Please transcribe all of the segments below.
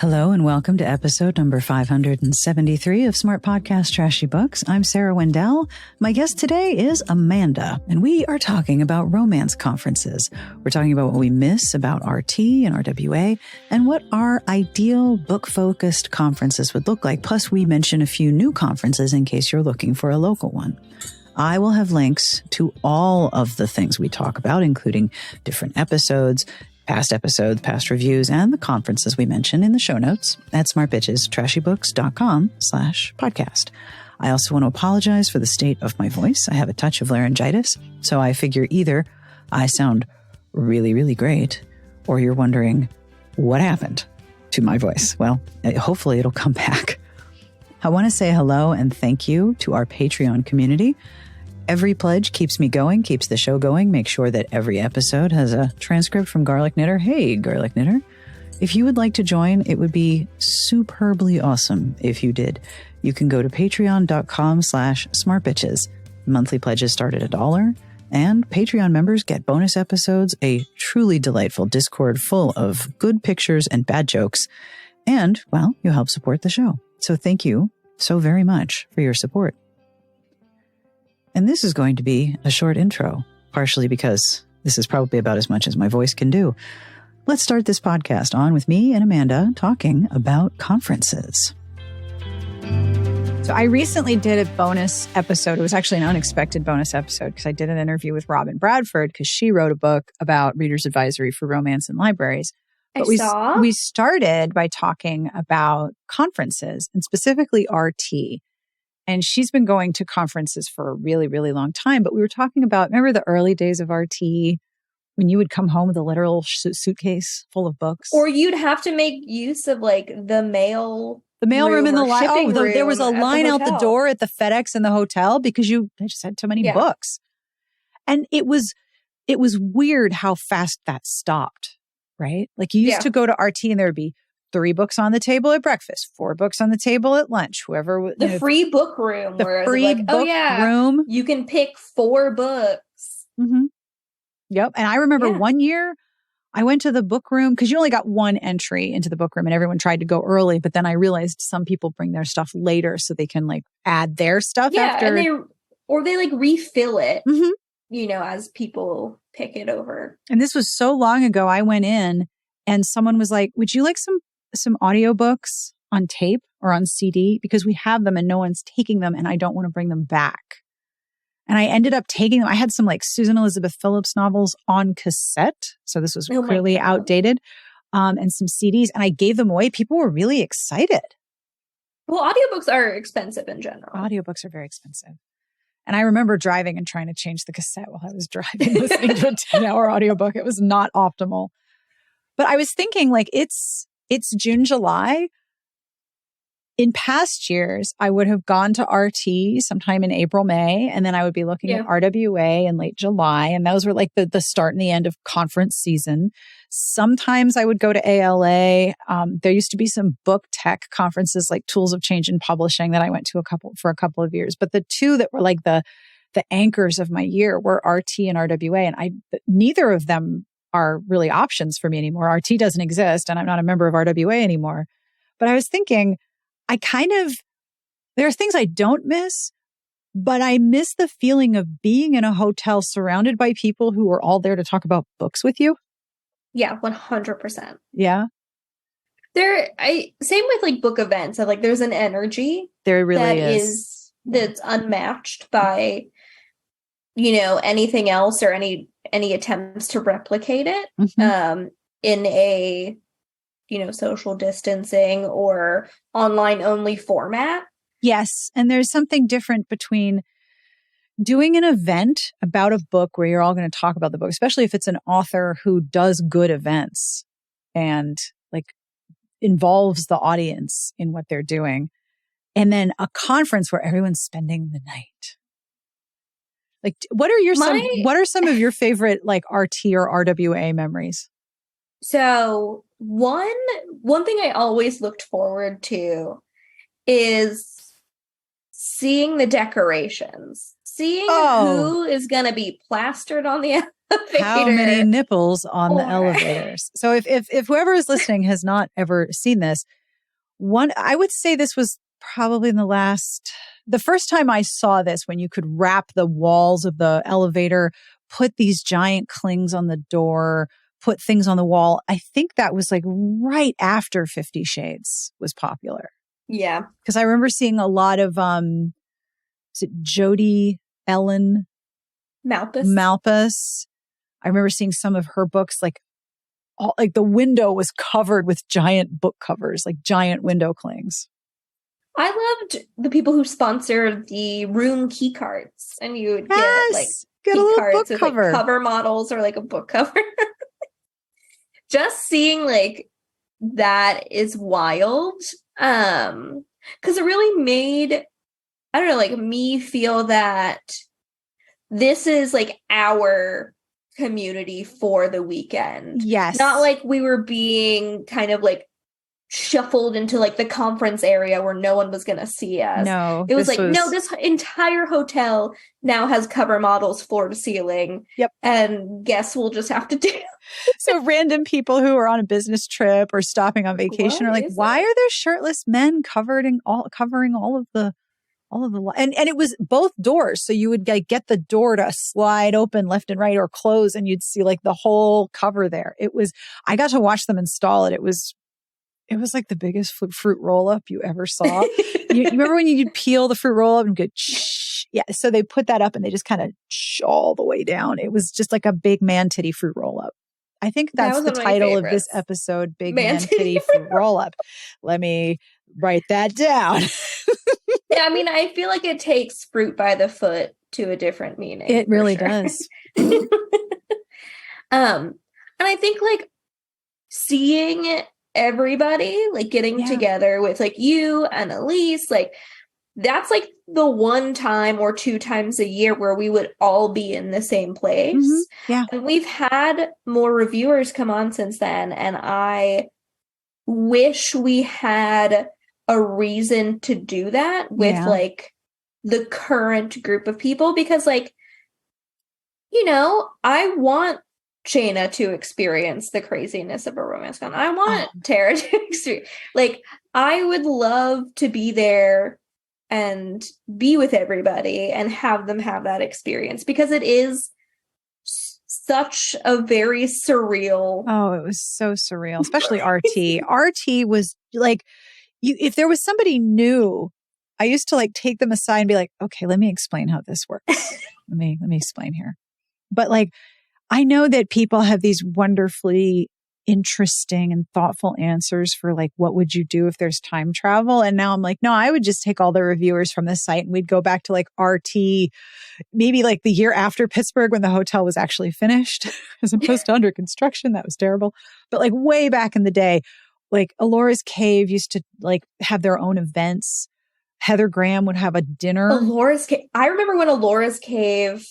Hello and welcome to episode number 573 of Smart Podcast Trashy Books. I'm Sarah Wendell. My guest today is Amanda, and we are talking about romance conferences. We're talking about what we miss about RT and RWA and what our ideal book-focused conferences would look like. Plus, we mention a few new conferences in case you're looking for a local one. I will have links to all of the things we talk about, including different episodes, past reviews, and the conferences we mention in the show notes at smartbitchestrashyBooks.com/podcast. I also want to apologize for the state of my voice. I have a touch of laryngitis, so I figure either I sound really, really great, or you're wondering what happened to my voice. Well, hopefully it'll come back. I want to say hello and thank you to our Patreon community. Every pledge keeps me going, keeps the show going. Make sure that every episode has a transcript from Garlic Knitter. Hey, Garlic Knitter. If you would like to join, it would be superbly awesome if you did. You can go to patreon.com/smartbitches. Monthly pledges start at $1, and Patreon members get bonus episodes, a truly delightful Discord full of good pictures and bad jokes, and, well, you help support the show. So thank you so very much for your support. And this is going to be a short intro, partially because this is probably about as much as my voice can do. Let's start this podcast on with me and Amanda talking about conferences. So I recently did a bonus episode. It was actually an unexpected bonus episode because I did an interview with Robin Bradford because she wrote a book about Reader's Advisory for Romance in Libraries. But we started by talking about conferences and specifically RT. And she's been going to conferences for a really, really long time. But we were talking about, remember the early days of RT when you would come home with a literal suitcase full of books? Or you'd have to make use of like the mail room in the line. Oh, there was a line out the door at the FedEx in the hotel because they just had too many books. And it was weird how fast that stopped, right? Like you used to go to RT and there would be 3 books on the table at breakfast, 4 books on the table at lunch, whoever. The free book room. The free book room. You can pick 4 books. Mm-hmm. Yep. And I remember one year I went to the book room because you only got one entry into the book room and everyone tried to go early. But then I realized some people bring their stuff later so they can like add their stuff after. And they like refill it, as people pick it over. And this was so long ago. I went in and someone was like, would you like some audiobooks on tape or on CD? Because we have them and no one's taking them and I don't want to bring them back. And I ended up taking them. I had some like Susan Elizabeth Phillips novels on cassette. So this was clearly outdated. And some CDs. And I gave them away. People were really excited. Well, audiobooks are expensive in general. Audiobooks are very expensive. And I remember driving and trying to change the cassette while I was driving, listening to a 10-hour audiobook. It was not optimal. But I was thinking like it's June, July. In past years, I would have gone to RT sometime in April, May, and then I would be looking at RWA in late July. And those were like the start and the end of conference season. Sometimes I would go to ALA. There used to be some book tech conferences like Tools of Change in Publishing that I went to for a couple of years. But the two that were like the anchors of my year were RT and RWA. And neither of them are really options for me anymore. RT doesn't exist and I'm not a member of RWA anymore. But I was thinking, there are things I don't miss, but I miss the feeling of being in a hotel surrounded by people who are all there to talk about books with you. Yeah, 100%. Yeah. Same with like book events. Like there's an energy. There really is. That's unmatched by, anything else or any attempts to replicate it in a, social distancing or online only format. Yes. And there's something different between doing an event about a book where you're all going to talk about the book, especially if it's an author who does good events and like involves the audience in what they're doing. And then a conference where everyone's spending the night. Like, what are some of your favorite like RT or RWA memories? So one thing I always looked forward to is seeing the decorations, seeing who is going to be plastered on the How many nipples on the elevators? So if whoever is listening has not ever seen this, I would say this was probably the first time I saw this, when you could wrap the walls of the elevator, put these giant clings on the door, put things on the wall. I think that was like right after 50 Shades was popular. Yeah. Because I remember seeing a lot of, is it Jodi Ellen Malpass? I remember seeing some of her books, like the window was covered with giant book covers, like giant window clings. I loved the people who sponsored the room key cards, and you would get get key a cards book with cover. Like cover models or like a book cover. Just seeing like that is wild. Because it really made, I don't know, like me feel that this is like our community for the weekend. Yes. Not like we were being kind of like shuffled into like the conference area where no one was going to see us. No. It was no, this entire hotel now has cover models floor to ceiling. Yep. And guess we'll just have to do. So random people who are on a business trip or stopping on vacation are like, why are there shirtless men covering all of the and it was both doors. So you would get the door to slide open left and right or close, and you'd see like the whole cover there. I got to watch them install it. It was like the biggest fruit roll up you ever saw. you remember when you'd peel the fruit roll up and go, shh? Yeah. So they put that up and they just kind of all the way down. It was just like a big man titty fruit roll up. I think that's the title of this episode, Big Man Titty Fruit Roll Up. Let me write that down. Yeah, I mean, I feel like it takes fruit by the foot to a different meaning. It really does. And I think like seeing everybody like getting together with like you and Elyse, like that's like the one time or two times a year where we would all be in the same place. Mm-hmm. Yeah. And we've had more reviewers come on since then, and I wish we had a reason to do that with like the current group of people, because like, you know, I want Shayna to experience the craziness of a romance con. I want Tara to experience, like, I would love to be there and be with everybody and have them have that experience, because it is such a very surreal. Oh, it was so surreal, especially RT. RT was like, if there was somebody new, I used to like take them aside and be like, okay, let me explain how this works. let me explain here. But like, I know that people have these wonderfully interesting and thoughtful answers for like, what would you do if there's time travel? And now I'm like, no, I would just take all the reviewers from this site and we'd go back to like RT, maybe like the year after Pittsburgh when the hotel was actually finished as opposed to under construction. That was terrible. But like way back in the day, like Alora's Cave used to like have their own events. Heather Graham would have a dinner. Alora's Cave. I remember when Alora's Cave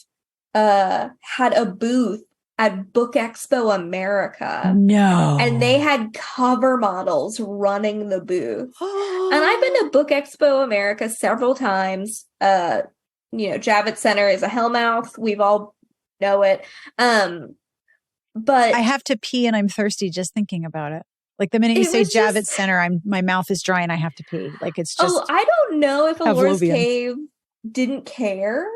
had a booth at Book Expo America. No. And they had cover models running the booth. And I've been to Book Expo America several times. You know, Javits Center is a hellmouth. We've all know it. But I have to pee and I'm thirsty just thinking about it. Like the minute you say Javits Center, my mouth is dry and I have to pee. Like it's just. Oh, I don't know if Alora's Cave didn't care.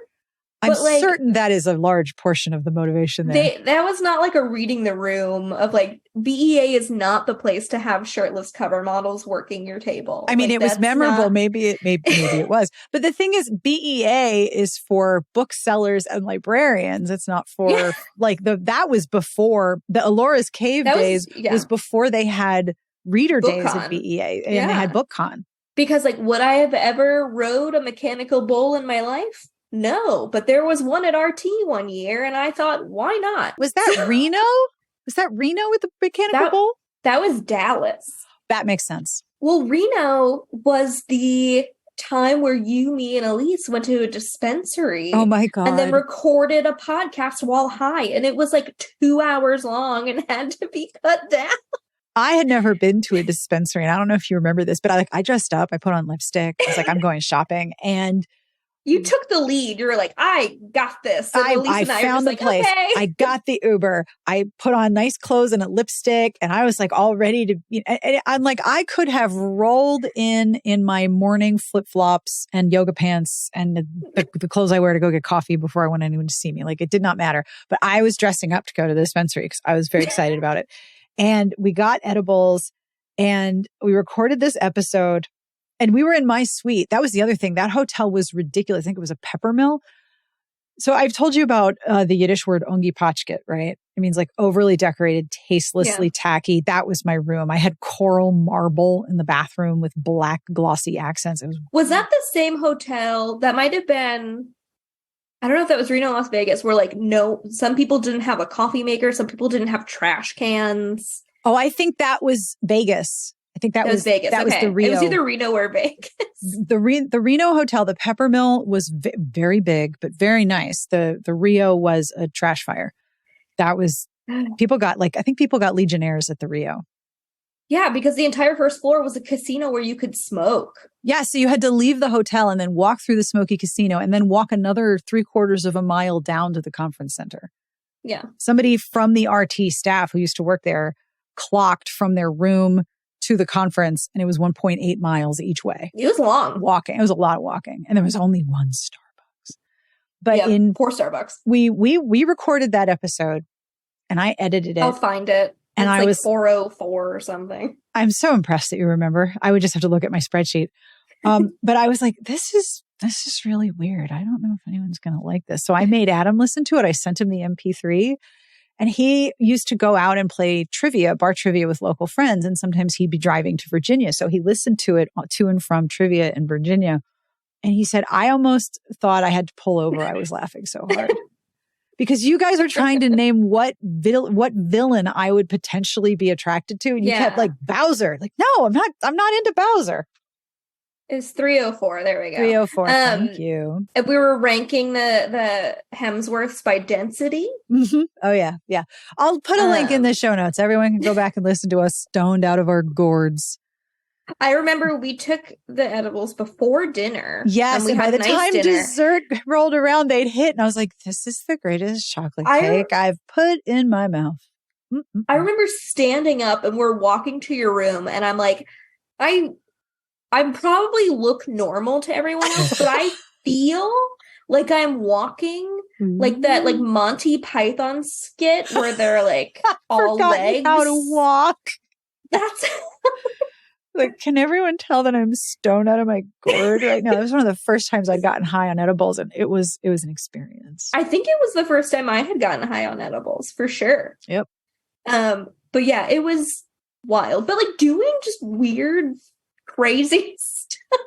I'm certain that is a large portion of the motivation there. That was not like a reading the room of like, BEA is not the place to have shirtless cover models working your table. I mean, like, it was memorable. Maybe it was. But the thing is, BEA is for booksellers and librarians. It's not for that was before the Alora's Cave days was before they had reader days at BEA and they had BookCon. Because like, would I have ever rode a mechanical bull in my life? No, but there was one at RT one year, and I thought, why not? Was that Reno? Was that Reno with the mechanical bull? That was Dallas. That makes sense. Well, Reno was the time where you, me, and Elyse went to a dispensary. Oh my God. And then recorded a podcast while high, and it was like 2 hours long and had to be cut down. I had never been to a dispensary, and I don't know if you remember this, but I dressed up. I put on lipstick. I was like, I'm going shopping, and You took the lead. You were like, I got this. And I found the place. Okay. I got the Uber. I put on nice clothes and a lipstick, and I was like all ready to, I'm like, I could have rolled in my morning flip-flops and yoga pants and the clothes I wear to go get coffee before I want anyone to see me. Like, it did not matter. But I was dressing up to go to the dispensary because I was very excited about it. And we got edibles and we recorded this episode. And we were in my suite. That was the other thing. That hotel was ridiculous. I think it was a peppermill. So I've told you about the Yiddish word ongepachket, right? It means like overly decorated, tastelessly tacky. That was my room. I had coral marble in the bathroom with black glossy accents. Was that the same hotel? That might have been, I don't know if that was Reno, Las Vegas, where like, no, some people didn't have a coffee maker. Some people didn't have trash cans. Oh, I think that was Vegas. I think that was Vegas. That was the Rio. It was either Reno or Vegas. The Reno hotel, the Peppermill was very big, but very nice. The Rio was a trash fire. That was, people got I think people got Legionnaires at the Rio. Yeah, because the entire first floor was a casino where you could smoke. Yeah, so you had to leave the hotel and then walk through the smoky casino and then walk another 3/4 of a mile down to the conference center. Yeah. Somebody from the RT staff who used to work there clocked from their room to the conference, and it was 1.8 miles each way. It was long. Walking. It was a lot of walking. And there was only one Starbucks. But poor Starbucks. We recorded that episode and I edited it. I'll find it. And it's I like was 404 or something. I'm so impressed that you remember. I would just have to look at my spreadsheet. But I was like, this is really weird. I don't know if anyone's going to like this. So I made Adam listen to it. I sent him the MP3. And he used to go out and play bar trivia with local friends. And sometimes he'd be driving to Virginia. So he listened to it to and from trivia in Virginia. And he said, I almost thought I had to pull over. I was laughing so hard. Because you guys were trying to name what villain I would potentially be attracted to. And you kept like Bowser. Like, no, I'm not into Bowser. It's 304. There we go. 304. Thank you. We were ranking the Hemsworths by density. Mm-hmm. Oh, yeah. Yeah. I'll put a link in the show notes. Everyone can go back and listen to us stoned out of our gourds. I remember we took the edibles before dinner. Yes. And by the time dessert rolled around, they'd hit. And I was like, this is the greatest chocolate cake I've put in my mouth. Mm-mm. I remember standing up and we're walking to your room. And I'm like, I probably look normal to everyone else, but I feel like I'm walking like that, like Monty Python skit where they're like all legs. How to walk. That's like, can everyone tell that I'm stoned out of my gourd right now? It was one of the first times I'd gotten high on edibles, and it was an experience. I think it was the first time I had gotten high on edibles, for sure. Yep. But yeah, it was wild. But like doing just weird, crazy stuff.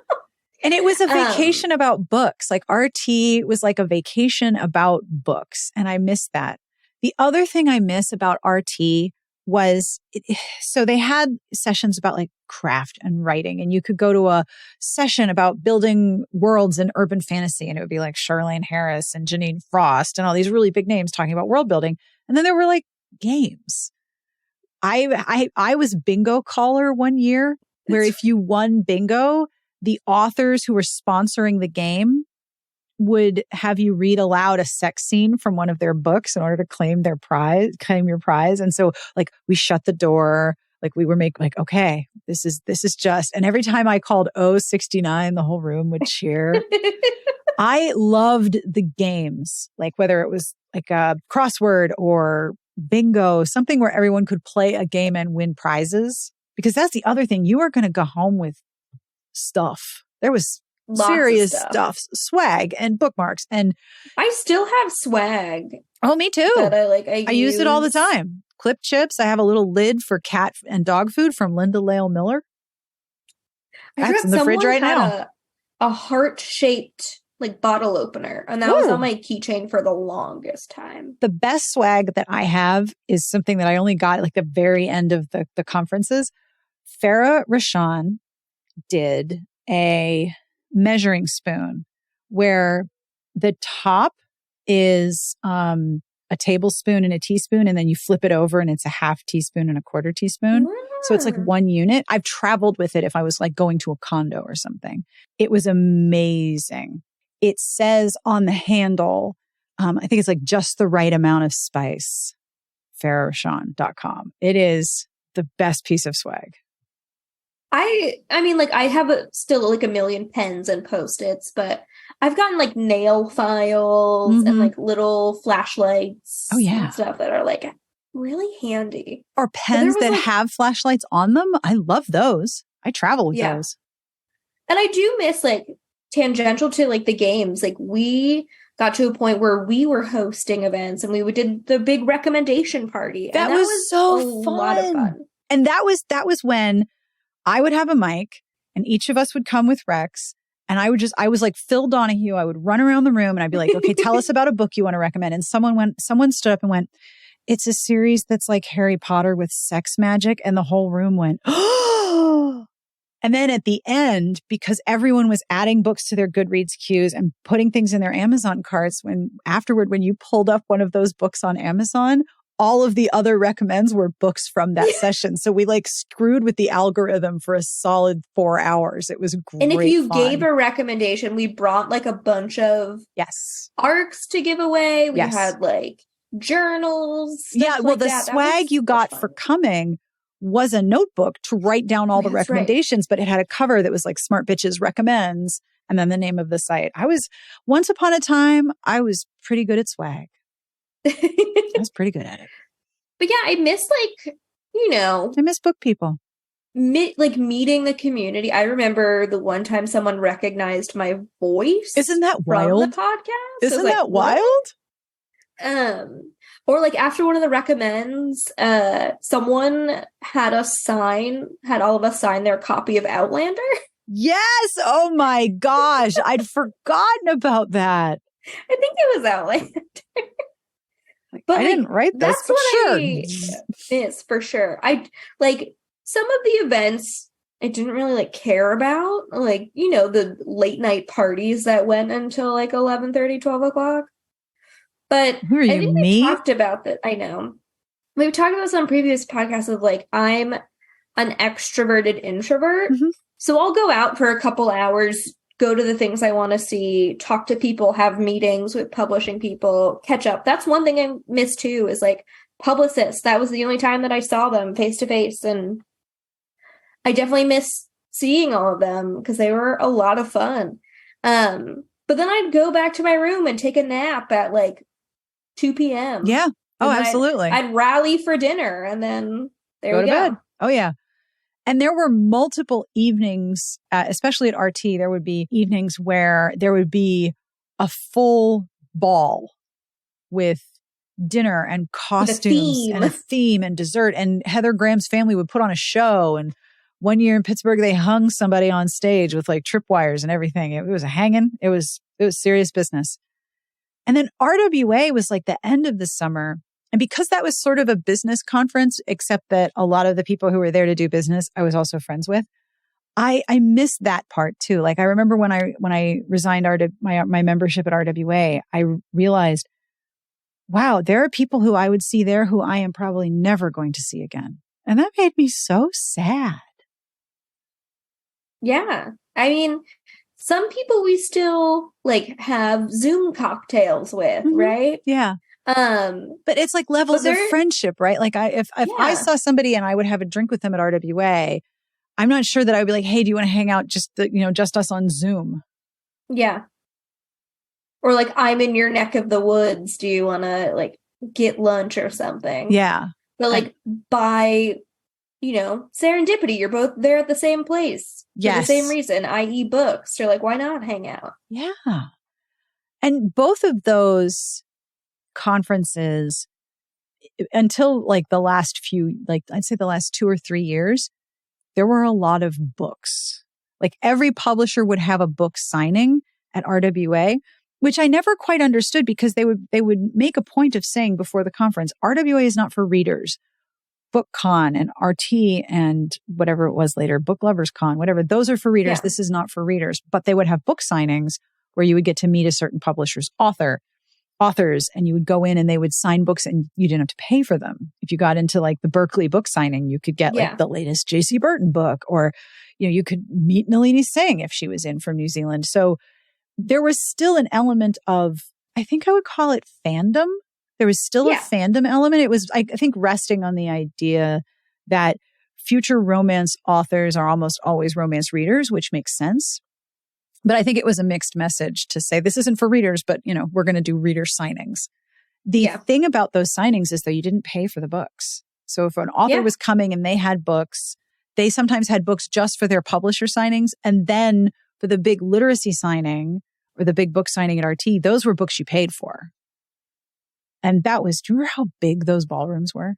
And it was a vacation about books. Like RT was like a vacation about books. And I miss that. The other thing I miss about RT was, so they had sessions about like craft and writing. And you could go to a session about building worlds in urban fantasy. And it would be like Charlaine Harris and Janine Frost and all these really big names talking about world building. And then there were like games. I was bingo caller one year, where if you won bingo, the authors who were sponsoring the game would have you read aloud a sex scene from one of their books in order to claim your prize. And so like we shut the door, like we were okay, this is just, and every time I called 069, the whole room would cheer. I loved the games, like whether it was like a crossword or bingo, something where everyone could play a game and win prizes. Because that's the other thing. You are going to go home with stuff. There was serious stuff, swag and bookmarks. And I still have swag. Oh, me too. That I use it all the time. Clip chips. I have a little lid for cat and dog food from Linda Lale Miller. That's in the fridge right now. A heart-shaped like bottle opener. And that was on my keychain for the longest time. The best swag that I have is something that I only got at like the very end of the conferences. Farah Rashan did a measuring spoon where the top is a tablespoon and a teaspoon, and then you flip it over and it's a half teaspoon and a quarter teaspoon. So it's like one unit. I've traveled with it if I was like going to a condo or something. It was amazing. it says on the handle, I think it's like just the right amount of spice, farrowshawn.com. It is the best piece of swag. I mean, like, I have still like a million pens and Post-its, but I've gotten like nail files and like little flashlights and stuff that are like really handy. Or pens that have flashlights on them. I love those. I travel with those. And I do miss, like, tangential to like the games, like we got to a point where we were hosting events and we did the big recommendation party. That was so fun. A lot of fun. And that was when I would have a mic and each of us would come with Rex. And I was like Phil Donahue. I would run around the room and I'd be like, okay, tell us about a book you want to recommend. And someone stood up and went, it's a series that's like Harry Potter with sex magic. And the whole room went, oh. And then at the end, because everyone was adding books to their Goodreads queues and putting things in their Amazon carts, when you pulled up one of those books on Amazon, all of the other recommends were books from that session. So we like screwed with the algorithm for a solid 4 hours. It was great. And if you gave a recommendation, we brought like a bunch of arcs to give away. We had like journals. Yeah, well, the swag you got for coming was a notebook to write down all the recommendations, but it had a cover that was like Smart Bitches Recommends and then the name of the site. Once upon a time, I was pretty good at swag. I was pretty good at it. But yeah, I miss I miss book people. Meeting the community. I remember the one time someone recognized my voice. Isn't that wild? From the podcast. Isn't that wild? Or like after one of the recommends, someone had all of us sign their copy of Outlander. Yes. Oh my gosh. I'd forgotten about that. I think it was Outlander. But I didn't write this, that's what I miss for sure. I like some of the events I didn't really like care about, like, the late night parties that went until like 11:30, 12 o'clock. But who are you, I think we talked about that. I know. We've talked about this on previous podcasts of like, I'm an extroverted introvert. Mm-hmm. So I'll go out for a couple hours, go to the things I want to see, talk to people, have meetings with publishing people, catch up. That's one thing I miss too, is like publicists. That was the only time that I saw them face to face. And I definitely miss seeing all of them because they were a lot of fun. But then I'd go back to my room and take a nap at like 2 p.m. Yeah. Oh, absolutely. I'd rally for dinner and then there we go. Bed. Oh, yeah. And there were multiple evenings, especially at RT, there would be evenings where there would be a full ball with dinner and costumes and a theme and dessert. And Heather Graham's family would put on a show. And one year in Pittsburgh, they hung somebody on stage with like tripwires and everything. It was a hanging. It was serious business. And then RWA was like the end of the summer. And because that was sort of a business conference, except that a lot of the people who were there to do business, I was also friends with. I missed that part too. Like I remember when I resigned my membership at RWA, I realized, wow, there are people who I would see there who I am probably never going to see again. And that made me so sad. Yeah. I mean, some people we still like have Zoom cocktails with, right? Yeah. But it's like levels of friendship, right? Like if I saw somebody and I would have a drink with them at RWA, I'm not sure that I would be like, hey, do you want to hang out just us on Zoom? Yeah. Or like, I'm in your neck of the woods. Do you want to like get lunch or something? Yeah. But like by, serendipity, you're both there at the same place. For the same reason, i.e. books. So like, why not hang out? Yeah. And both of those conferences, until like the last few, like I'd say the last 2 or 3 years, there were a lot of books. Like every publisher would have a book signing at RWA, which I never quite understood because they would make a point of saying before the conference, RWA is not for readers. BookCon and RT and whatever it was later, Book Lovers Con, whatever, those are for readers. Yeah. This is not for readers. But they would have book signings where you would get to meet a certain publisher's authors, and you would go in and they would sign books and you didn't have to pay for them. If you got into like the Berkeley book signing, you could get like the latest J.C. Burton book, or you could meet Nalini Singh if she was in from New Zealand. So there was still an element of, I think I would call it fandom. There was still a fandom element. It was, I think, resting on the idea that future romance authors are almost always romance readers, which makes sense. But I think it was a mixed message to say, this isn't for readers, but, you know, we're going to do reader signings. The thing about those signings is, though, you didn't pay for the books. So if an author was coming and they had books, they sometimes had books just for their publisher signings. And then for the big literacy signing or the big book signing at RT, those were books you paid for. And that was, do you remember how big those ballrooms were?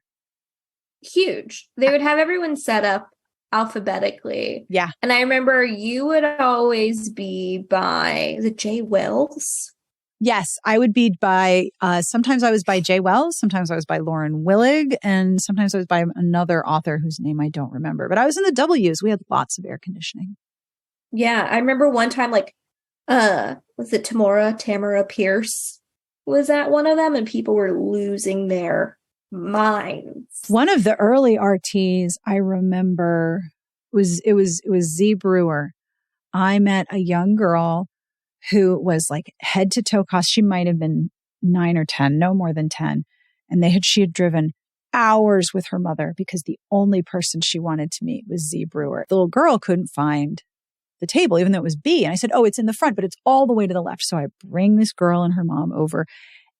Huge. They would have everyone set up alphabetically. Yeah. And I remember you would always be by the J. Wells. Yes, I would be by, sometimes I was by J. Wells, sometimes I was by Lauren Willig, and sometimes I was by another author whose name I don't remember. But I was in the W's. We had lots of air conditioning. Yeah, I remember one time, like, was it Tamara Pierce was at one of them, and people were losing their minds. One of the early RTs I remember was Z Brewer. I met a young girl who was like head to toe cost. She might have been 9 or 10, no more than 10. And she had driven hours with her mother because the only person she wanted to meet was Z Brewer. The little girl couldn't find the table, even though it was B. And I said, oh, it's in the front, but it's all the way to the left. So I bring this girl and her mom over,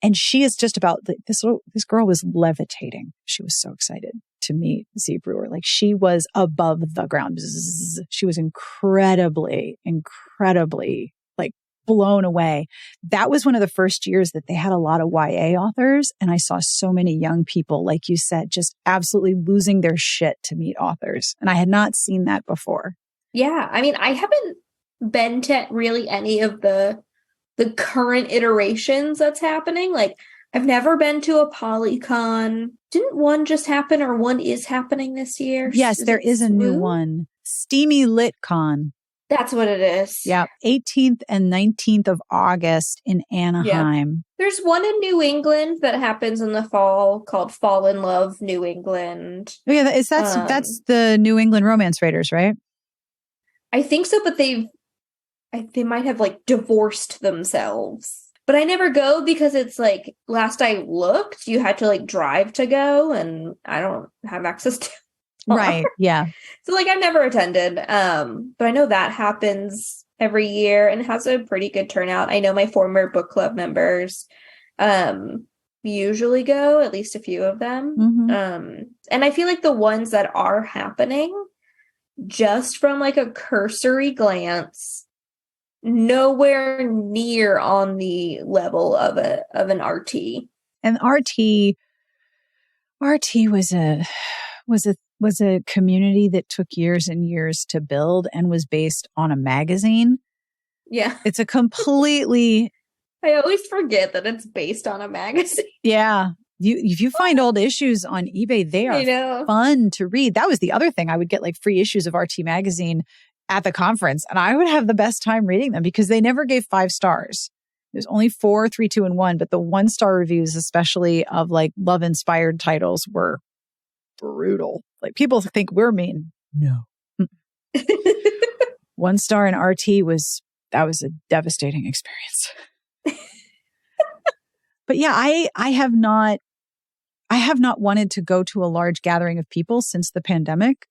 and she is just about, this girl was levitating. She was so excited to meet Z Brewer. Like, she was above the ground. She was incredibly like blown away. That was one of the first years that they had a lot of YA authors. And I saw so many young people, like you said, just absolutely losing their shit to meet authors. And I had not seen that before. Yeah. I mean, I haven't been to really any of the current iterations that's happening. Like, I've never been to a Polycon. Didn't one just happen, or one is happening this year? Yes, there is a new one. Steamy LitCon. That's what it is. Yeah. 18th and 19th of August in Anaheim. Yeah. There's one in New England that happens in the fall called Fall in Love New England. Oh yeah, that's the New England Romance Raiders, right? I think so, but they might have like divorced themselves. But I never go because it's like, last I looked, you had to like drive to go, and I don't have access to car. Right. Yeah. So like, I've never attended. But I know that happens every year and has a pretty good turnout. I know my former book club members usually go, at least a few of them. Mm-hmm. And I feel like the ones that are happening, just from like a cursory glance, nowhere near on the level of an RT. And RT was a community that took years and years to build and was based on a magazine. Yeah. It's a completely... I always forget that it's based on a magazine. Yeah. If you find old issues on eBay, they are fun to read. That was the other thing. I would get like free issues of RT magazine at the conference, and I would have the best time reading them because they never gave 5 stars. There's only 4, 3, 2, and 1, but the 1-star reviews, especially of like love-inspired titles, were brutal. Like, people think we're mean. No. 1 star in RT was a devastating experience. But yeah, I have not wanted to go to a large gathering of people since the pandemic.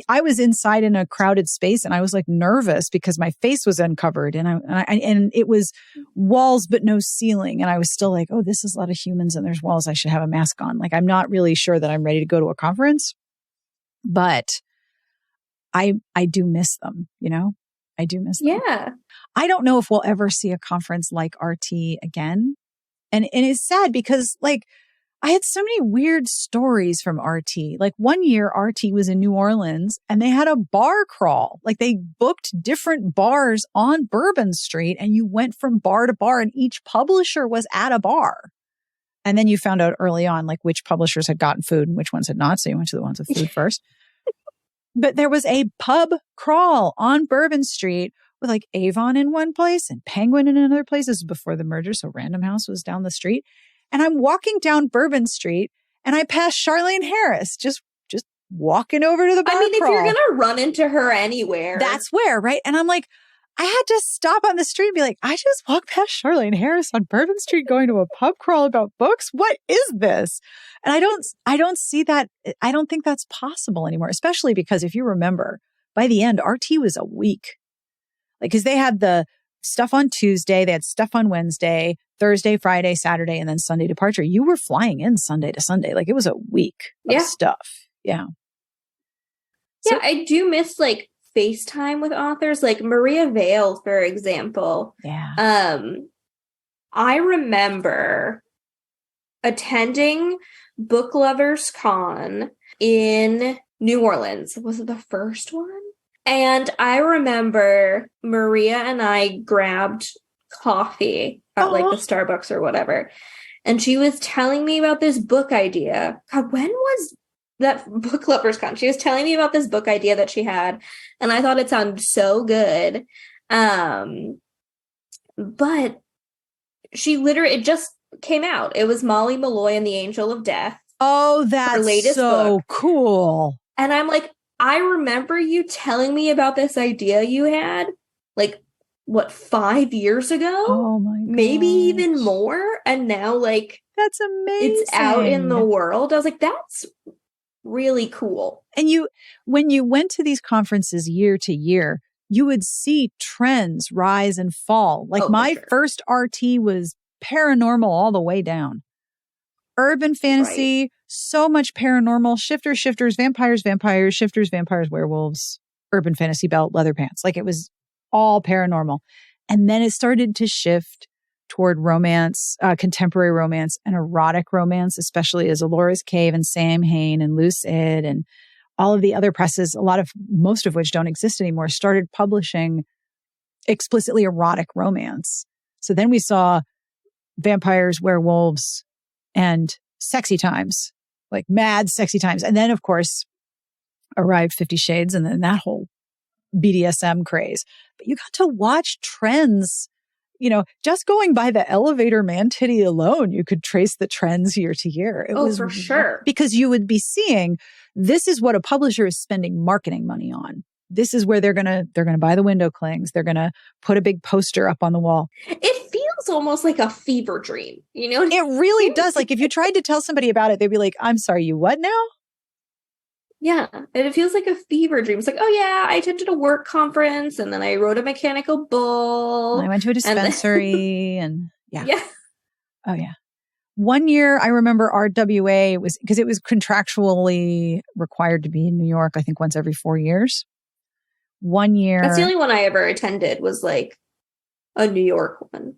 I was inside in a crowded space and I was like nervous because my face was uncovered and it was walls but no ceiling, and I was still like, oh, this is a lot of humans and there's walls. I should have a mask on. Like, I'm not really sure that I'm ready to go to a conference, but I do miss them. You know, I do miss them. Yeah. I don't know if we'll ever see a conference like RT again, and it's sad because like, I had so many weird stories from RT. Like, one year RT was in New Orleans and they had a bar crawl. Like, they booked different bars on Bourbon Street and you went from bar to bar and each publisher was at a bar. And then you found out early on, like, which publishers had gotten food and which ones had not. So you went to the ones with food first. But there was a pub crawl on Bourbon Street with like Avon in one place and Penguin in another place. This was before the merger. So Random House was down the street. And I'm walking down Bourbon Street and I pass Charlene Harris just walking over to the bar crawl. If you're going to run into her anywhere. That's where, right? And I'm like, I had to stop on the street and be like, I just walked past Charlene Harris on Bourbon Street going to a pub crawl about books. What is this? And I don't see that. I don't think that's possible anymore, especially because if you remember, by the end, RT was a week. Like, because they had the stuff on Tuesday, they had stuff on Wednesday, Thursday, Friday, Saturday, and then Sunday departure. You were flying in Sunday to Sunday. Like, it was a week of stuff. Yeah. Yeah, I do miss like FaceTime with authors, like Maria Vale, for example. Yeah. I remember attending Book Lovers Con in New Orleans. Was it the first one? And I remember Maria and I grabbed coffee at like the Starbucks or whatever. And she was telling me about this book idea. God, when was that Book Lovers Con? She was telling me about this book idea that she had. And I thought it sounded so good. But she literally, it just came out. It was Molly Malloy and the Angel of Death. Oh, that's her latest so book. Cool. And I'm like, I remember you telling me about this idea you had, like, what, 5 years ago? Oh my God. Maybe even more. And now, like, that's amazing. It's out in the world. I was like, that's really cool. And when you went to these conferences year to year, you would see trends rise and fall. Like my first RT was paranormal all the way down. Urban fantasy, so much paranormal, shifters, vampires, shifters, vampires, werewolves, urban fantasy belt, leather pants. Like it was all paranormal. And then it started to shift toward romance, contemporary romance and erotic romance, especially as Alora's Cave and Sam Hain and Lucid and all of the other presses, most of which don't exist anymore, started publishing explicitly erotic romance. So then we saw vampires, werewolves, and sexy times, like mad sexy times. And then, of course, arrived 50 Shades and then that whole BDSM craze. But you got to watch trends, just going by the elevator man titty alone, you could trace the trends year to year. It was for sure. Because you would be seeing, this is what a publisher is spending marketing money on. This is where they're going to buy the window clings. They're going to put a big poster up on the wall. It feels almost like a fever dream, It really does. Like if you tried to tell somebody about it, they'd be like, I'm sorry, you what now? Yeah. And it feels like a fever dream. It's like, oh yeah, I attended a work conference and then I rode a mechanical bull. And I went to a dispensary and yeah. Yeah. Oh yeah. One year I remember RWA was because it was contractually required to be in New York, I think once every 4 years. 1 year. That's the only one I ever attended was like a New York one.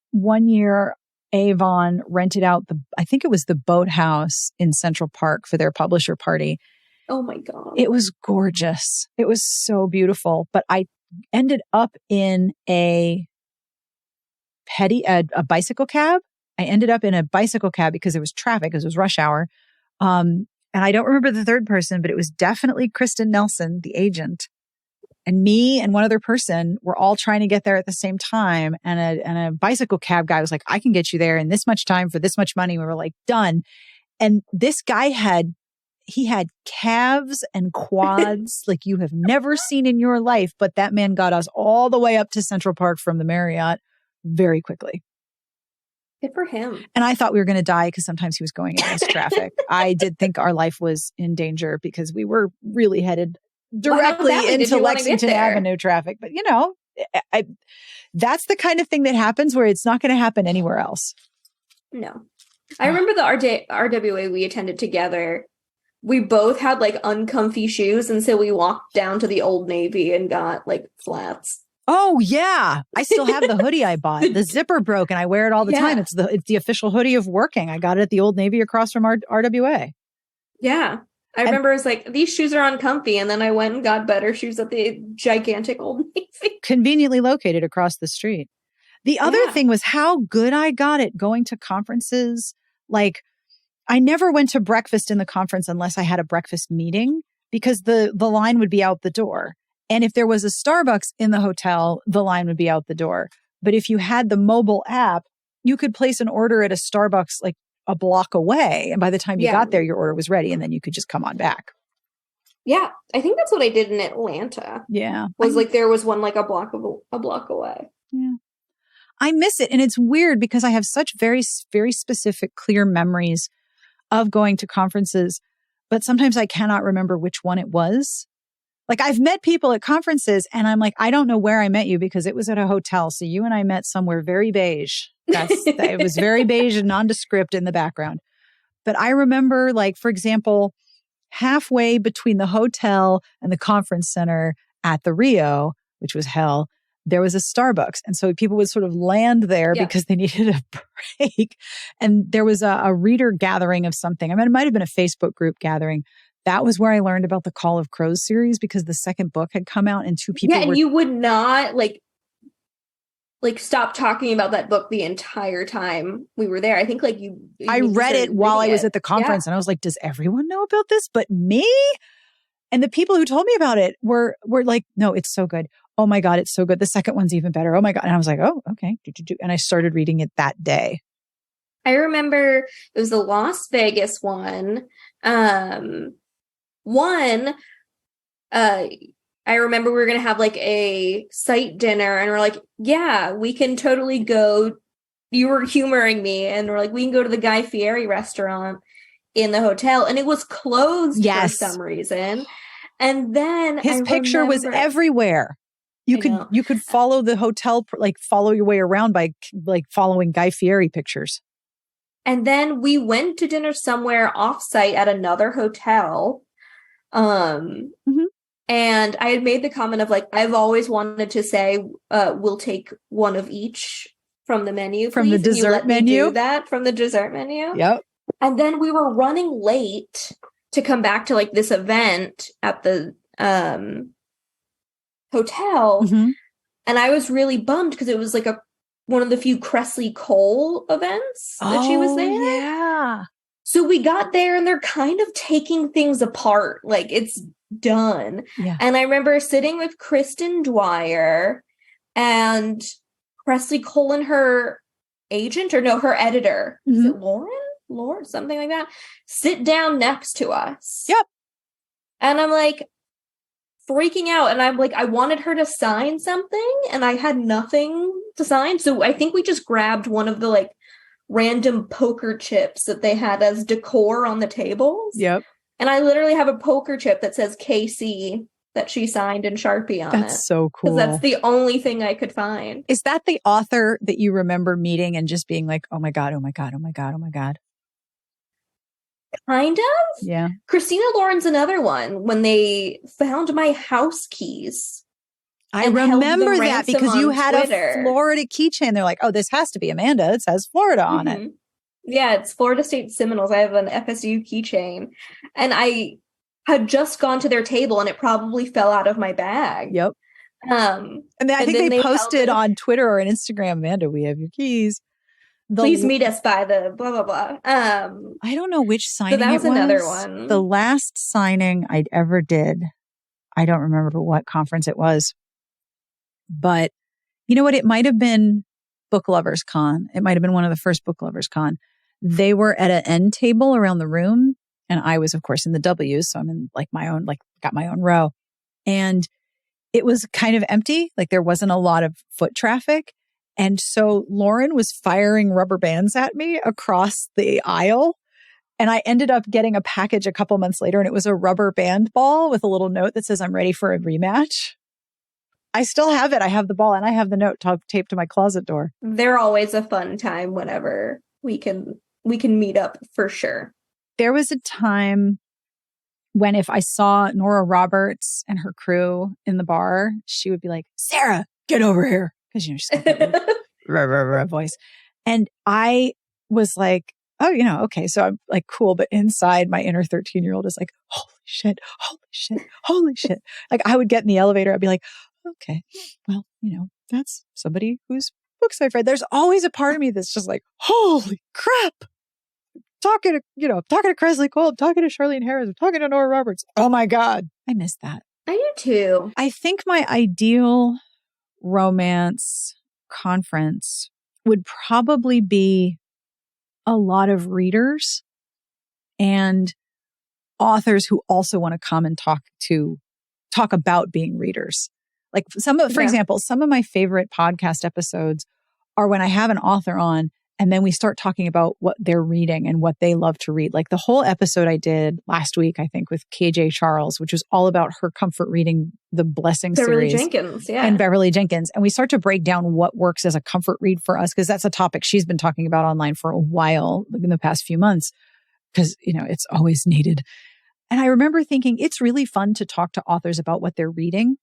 1 year, Avon rented out I think it was the Boathouse in Central Park for their publisher party. Oh my God. It was gorgeous. It was so beautiful. But I ended up in a bicycle cab. I ended up in a bicycle cab because there was traffic, because it was rush hour. And I don't remember the third person, but it was definitely Kristen Nelson, the agent. And me and one other person were all trying to get there at the same time. And a bicycle cab guy was like, I can get you there in this much time for this much money. We were like, done. And this guy had calves and quads like you have never seen in your life. But that man got us all the way up to Central Park from the Marriott very quickly. Good for him. And I thought we were going to die because sometimes he was going against traffic. I did think our life was in danger because we were really headed directly into Lexington Avenue traffic. But, that's the kind of thing that happens where it's not going to happen anywhere else. No. I remember the RWA we attended together. We both had like uncomfy shoes. And so we walked down to the Old Navy and got like flats. Oh, yeah. I still have the hoodie I bought. The zipper broke and I wear it all the time. It's the official hoodie of working. I got it at the Old Navy across from RWA. Yeah. I remember it's like, these shoes are uncomfy. And then I went and got better shoes at the gigantic Old Navy. Conveniently located across the street. The other thing was how good I got at going to conferences. Like, I never went to breakfast in the conference unless I had a breakfast meeting because the line would be out the door. And if there was a Starbucks in the hotel, the line would be out the door. But if you had the mobile app, you could place an order at a Starbucks like a block away. And by the time you got there, your order was ready and then you could just come on back. Yeah, I think that's what I did in Atlanta. Yeah. Was like there was one like a block away. Yeah. I miss it. And it's weird because I have such very, very specific, clear memories of going to conferences, but sometimes I cannot remember which one it was. Like I've met people at conferences and I'm like, I don't know where I met you because it was at a hotel. So you and I met somewhere very beige. It was very beige and nondescript in the background. But I remember, like, for example, halfway between the hotel and the conference center at the Rio, which was hell, there was a Starbucks. And so people would sort of land there because they needed a break. And there was a reader gathering of something. I mean, it might have been a Facebook group gathering. That was where I learned about the Call of Crows series because the second book had come out and two people and you would not like stop talking about that book the entire time we were there. I think like I read it while I was at the conference and I was like, does everyone know about this but me? And the people who told me about it were like, no, it's so good. Oh my God, it's so good. The second one's even better. Oh my God. And I was like, oh, okay. And I started reading it that day. I remember it was the Las Vegas one. I remember we were going to have like a site dinner and we're like, yeah, we can totally go. You were humoring me and we're like, we can go to the Guy Fieri restaurant in the hotel. And it was closed for some reason. And then his picture was everywhere. You could follow the hotel, like follow your way around by like following Guy Fieri pictures. And then we went to dinner somewhere off-site at another hotel. And I had made the comment of like, I've always wanted to say, we'll take one of each from the menu. From the dessert menu? Do that from the dessert menu. Yep. And then we were running late to come back to like this event at the hotel. And I was really bummed because it was like one of the few Cressley Cole events that she was there. Yeah. So we got there and they're kind of taking things apart. Like it's done. Yeah. And I remember sitting with Kristen Dwyer and Cressley Cole and her agent, or no, her editor. Is it Lauren? Something like that. Sit down next to us. Yep. And I'm like freaking out. And I'm like, I wanted her to sign something and I had nothing to sign. So I think we just grabbed one of the like random poker chips that they had as decor on the tables. Yep. And I literally have a poker chip that says KC that she signed in Sharpie on it. That's so cool. Because that's the only thing I could find. Is that the author that you remember meeting and just being like, oh my God, oh my God, oh my God, oh my God? Kind of. Yeah. Christina Lauren's another one when they found my house keys. I remember that because you had a Florida keychain. They're like, oh, this has to be Amanda. It says Florida on it. Yeah, it's Florida State Seminoles. I have an FSU keychain. And I had just gone to their table and it probably fell out of my bag. Yep. And then I think they posted on Twitter or on Instagram, Amanda, we have your keys. Please meet us by the blah, blah, blah. I don't know which signing that was it was. Another one. The last signing I ever did, I don't remember what conference it was. But you know what? It might have been Book Lovers Con. It might have been one of the first Book Lovers Con. They were at an end table around the room. And I was, of course, in the W's. So I'm in like my own, like got my own row. And it was kind of empty. Like there wasn't a lot of foot traffic. And so Lauren was firing rubber bands at me across the aisle. And I ended up getting a package a couple months later. And it was a rubber band ball with a little note that says, I'm ready for a rematch. I still have it. I have the ball and I have the note taped to my closet door. They're always a fun time whenever we can meet up for sure. There was a time when if I saw Nora Roberts and her crew in the bar, she would be like, Sarah, get over here. Because, you know, she's got that voice. And I was like, oh, you know, okay. So I'm like, cool. But inside my inner 13-year-old is like, holy shit, holy shit, holy shit. Like I would get in the elevator. I'd be like, okay, well, you know, that's somebody whose books I've read. There's always a part of me that's just like, holy crap. Talking to Cressley Cole, I'm talking to Charlene Harris, I'm talking to Nora Roberts. Oh my God. I miss that. I do too. I think my ideal romance conference would probably be a lot of readers and authors who also want to come and talk about being readers. Like for example, some of my favorite podcast episodes are when I have an author on and then we start talking about what they're reading and what they love to read. Like the whole episode I did last week, I think, with KJ Charles, which was all about her comfort reading the Blessing Beverly series. Jenkins, yeah. And Beverly Jenkins. And we start to break down what works as a comfort read for us, because that's a topic she's been talking about online for a while in the past few months, because, it's always needed. And I remember thinking it's really fun to talk to authors about what they're reading.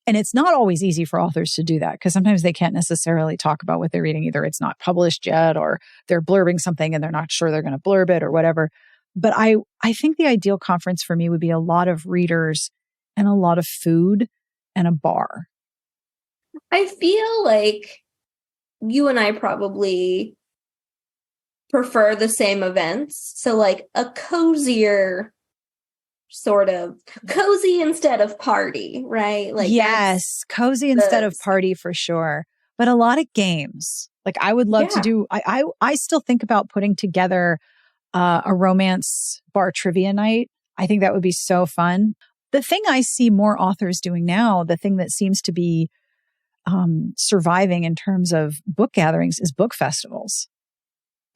And it's not always easy for authors to do that, because sometimes they can't necessarily talk about what they're reading. Either it's not published yet, or they're blurbing something and they're not sure they're going to blurb it or whatever. But I think the ideal conference for me would be a lot of readers and a lot of food and a bar. I feel like you and I probably prefer the same events. So like a cozier sort of cozy instead of party, right? Like yes, cozy instead of party for sure. But a lot of games. Like I would love to do, I still think about putting together a romance bar trivia night. I think that would be so fun. The thing I see more authors doing now, the thing that seems to be surviving in terms of book gatherings is book festivals.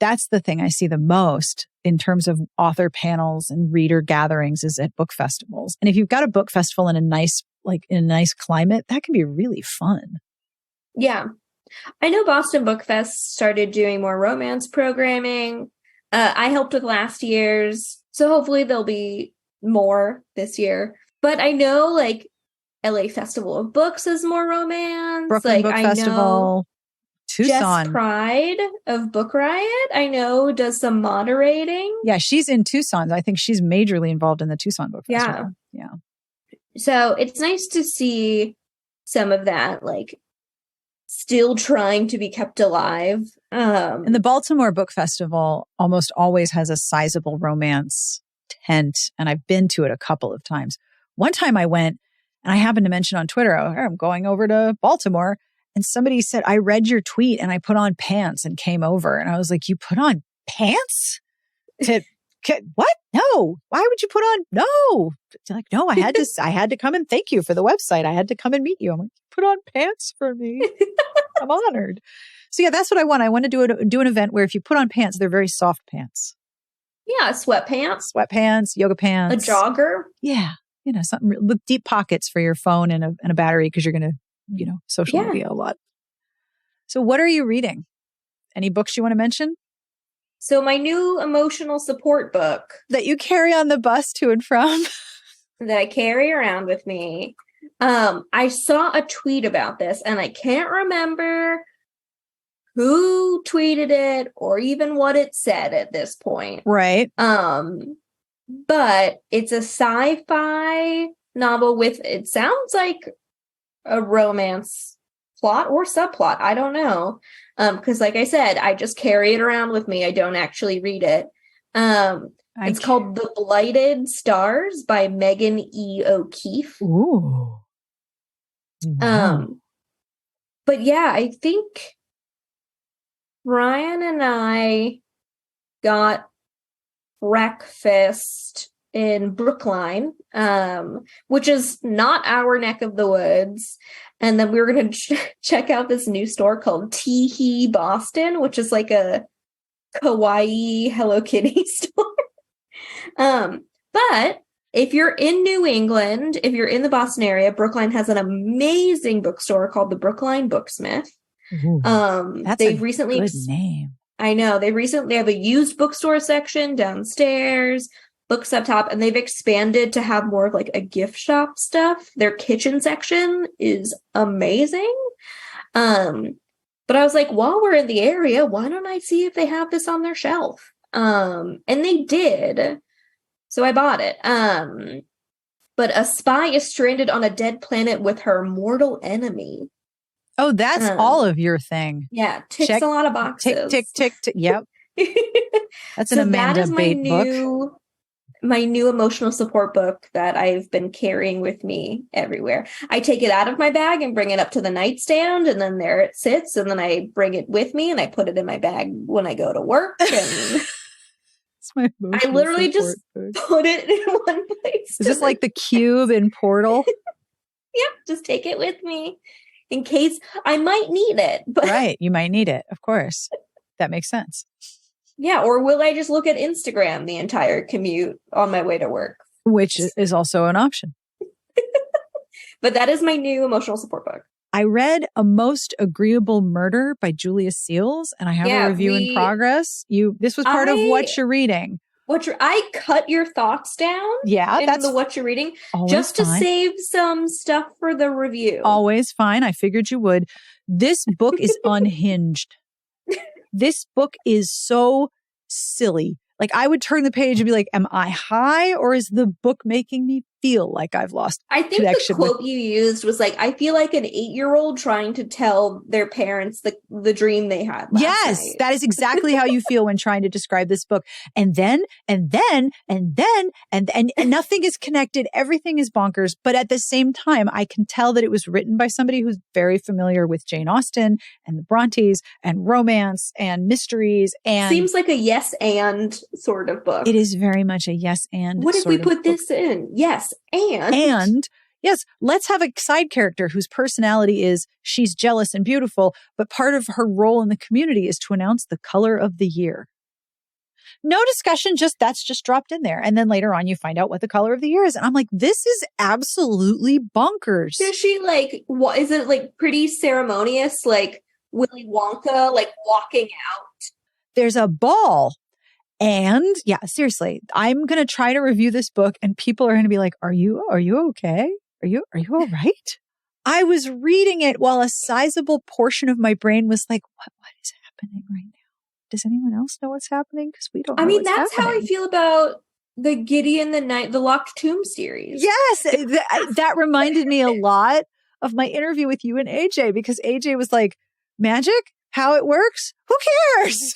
That's the thing I see the most in terms of author panels and reader gatherings is at book festivals. And if you've got a book festival in a nice climate, that can be really fun. Yeah. I know Boston Book Fest started doing more romance programming. I helped with last year's, so hopefully there'll be more this year. But I know like LA Festival of Books is more romance. Brooklyn Book Festival. Tucson. Jess Pride of Book Riot, I know, does some moderating. Yeah, she's in Tucson. I think she's majorly involved in the Tucson Book Festival. Yeah. So it's nice to see some of that, like, still trying to be kept alive. And the Baltimore Book Festival almost always has a sizable romance tent, and I've been to it a couple of times. One time I went, and I happened to mention on Twitter, I'm going over to Baltimore. And somebody said, I read your tweet and I put on pants and came over. And I was like, you put on pants? What? No. Why would you put on? No. They're like, no, I had to come and thank you for the website. I had to come and meet you. I'm like, put on pants for me. I'm honored. So yeah, that's what I want. I want to do an event where if you put on pants, they're very soft pants. Yeah. Sweatpants, yoga pants. A jogger. Yeah. Something with deep pockets for your phone and a battery, because you're going to, social media a lot. So what are you reading? Any books you want to mention? So my new emotional support book. That you carry on the bus to and from. That I carry around with me. I saw a tweet about this and I can't remember who tweeted it or even what it said at this point. Right. But it's a sci-fi novel with, it sounds like a romance plot or subplot. I don't know. Because like I said, I just carry it around with me. I don't actually read it. It's called The Blighted Stars by Megan E. O'Keefe. Ooh. Wow. But yeah, I think Ryan and I got breakfast in Brookline, which is not our neck of the woods. And then we were going to check out this new store called Titty Boston, which is like a kawaii Hello Kitty store. But if you're in New England, if you're in the Boston area, Brookline has an amazing bookstore called the Brookline Booksmith. Ooh, that's they've a recently good name. I know they have a used bookstore section downstairs, books up top, and they've expanded to have more of like a gift shop stuff. Their kitchen section is amazing. But I was like, while we're in the area, why don't I see if they have this on their shelf? And they did. So I bought it. But a spy is stranded on a dead planet with her mortal enemy. Oh, that's all of your thing. Yeah, ticks a lot of boxes. Tick. Yep. That's an Amanda Bate book. My new emotional support book that I've been carrying with me everywhere. I take it out of my bag and bring it up to the nightstand, and then there it sits, and then I bring it with me and I put it in my bag when I go to work. And my I literally just put it in one place. Is this like the cube in Portal? Yep, just take it with me in case I might need it. But right, you might need it, of course. That makes sense. Yeah, or will I just look at Instagram the entire commute on my way to work? Which is also an option. But that is my new emotional support book. I read A Most Agreeable Murder by Julia Seals, and I have a review in progress. This was part of what you're reading. I cut your thoughts down. Yeah, that's what you're reading, just to save some stuff for the review. Always fine. I figured you would. This book is unhinged. This book is so silly. Like, I would turn the page and be like, am I high, or is the book making me feel like I've lost connection? I think the quote you used was like, I feel like an 8-year-old trying to tell their parents the dream they had last night. That is exactly how you feel when trying to describe this book. And then nothing is connected. Everything is bonkers. But at the same time, I can tell that it was written by somebody who's very familiar with Jane Austen and the Brontes and romance and mysteries. And seems like a yes and sort of book. It is very much a yes and. What if we put this in? Yes. And yes, let's have a side character whose personality is she's jealous and beautiful, but part of her role in the community is to announce the color of the year. No discussion, that's just dropped in there. And then later on, you find out what the color of the year is. And I'm like, this is absolutely bonkers. Is she like, what is it, like pretty ceremonious, like Willy Wonka, like walking out? There's a ball. And yeah, seriously, I'm going to try to review this book and people are going to be like, are you okay? Are you all right? I was reading it while a sizable portion of my brain was like, what is happening right now? Does anyone else know what's happening? Because we don't know. I mean, that's happening. How I feel about the Gideon, the Locked Tomb series. Yes. That reminded me a lot of my interview with you and AJ, because AJ was like, magic, how it works? Who cares?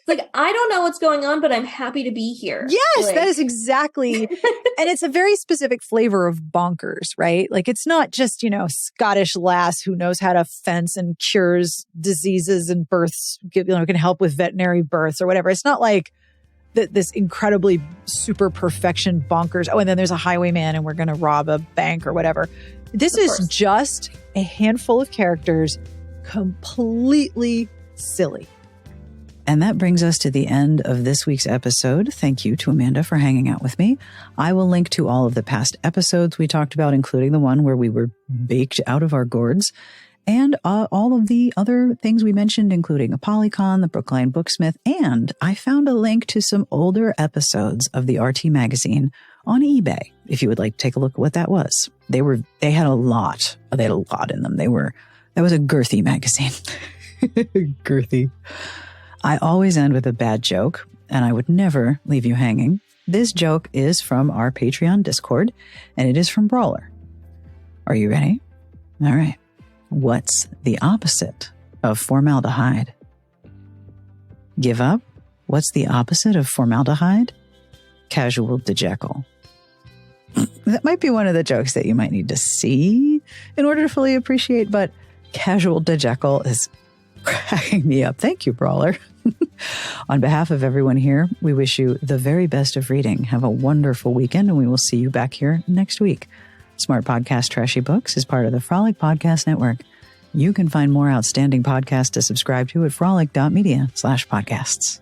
Like, I don't know what's going on, but I'm happy to be here. Yes, that is exactly. And it's a very specific flavor of bonkers, right? Like, it's not just, Scottish lass who knows how to fence and cures diseases and births, can help with veterinary births or whatever. It's not like this incredibly super perfection bonkers. Oh, and then there's a highwayman and we're going to rob a bank or whatever. This is just a handful of characters, completely silly. And that brings us to the end of this week's episode. Thank you to Amanda for hanging out with me. I will link to all of the past episodes we talked about, including the one where we were baked out of our gourds, and all of the other things we mentioned, including Apollycon, the Brookline Booksmith, and I found a link to some older episodes of the RT magazine on eBay, if you would like to take a look at what that was. They had a lot in them. That was a girthy magazine. Girthy. I always end with a bad joke, and I would never leave you hanging. This joke is from our Patreon Discord, and it is from Brawler. Are you ready? All right. What's the opposite of formaldehyde? Give up? What's the opposite of formaldehyde? Casual dejekyll. That might be one of the jokes that you might need to see in order to fully appreciate, but casual dejekyll is cracking me up. Thank you, Brawler. On behalf of everyone here, we wish you the very best of reading. Have a wonderful weekend, and we will see you back here next week. Smart Podcast Trashy Books is part of the Frolic Podcast Network. You can find more outstanding podcasts to subscribe to at frolic.media/podcasts.